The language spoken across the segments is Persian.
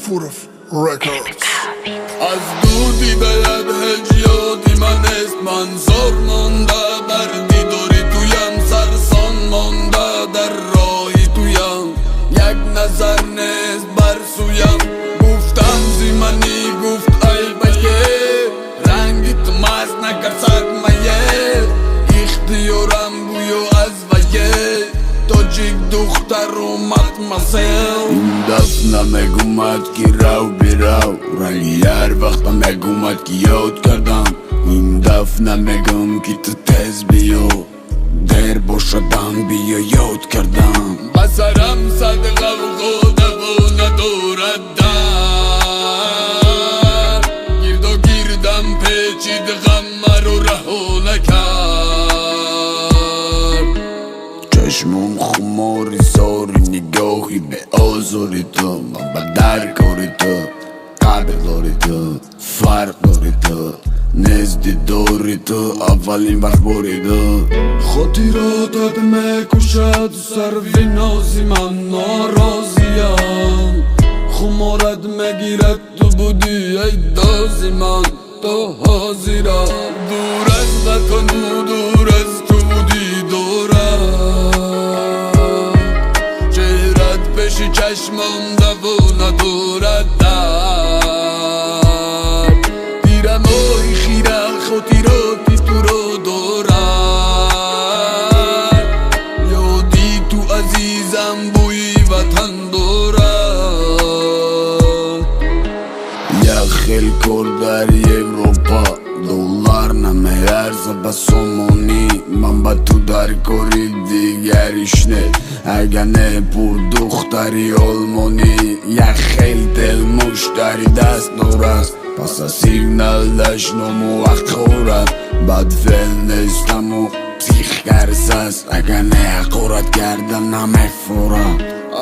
Gafurov Records. از دودی باید هجیادی من است من زار مانده بردی داری تویم سرسان مانده در راهی تویم یک نظر نیست بر سویم گفتم زیمنی گفت ای بیه رنگی تو مست نکرد صد میه اختیارم بویو از ویه تاجیک دختر اومد مسیل این دفت نمیگومد که رو بیرو ولی هر وقت نمیگومد که یاد کردم این دفت نمیگم که تو تیز بیو دیر باشدم بیا یاد کردم بسرم صدقه و خوده و ندارد در گرد و گردم پیچید غم رو رها نکرد چشمم خماری ساری نگاهی به آزاری تو من به درکاری تو قبل داری تو فرق داری تو نزدی داری تو اولین وقت بریده خاطراتت میکشد سروی نازی من ناراضیم خمارت میگیرد تو بودی ای دازی من تو حاضرم دور از وطن و دور از تو بودی دورم چهرت پیش چشمم دو ندارد در دیرم آی خیره خاطراتی تو رو دارد یادی تو عزیزم بوی وطن دارد یخل کر در اروپا دلار نمیارزه به سومونی من با تو در کاری دیگریش نه اگه نه پر دختری آلمانی یخل دل مشتری دست نورست پس سیگنال داشت نموقعورت بد فعل نیستم و پسیخ گرسست اگه نه حقورت کردن نمیفورم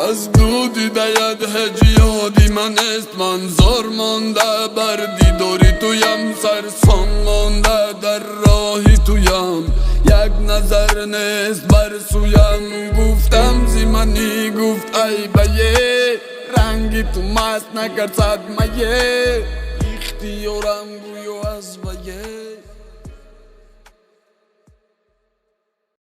از دودی باید هجیادی من است من زار مانده بردی داری تویم سرسان مانده در راهی تویم یک نظر نیست بر سویم گفتم زیمنی گفت ای بیه رنگی تو مست نکرد صد میه اختیارم بویو از بیه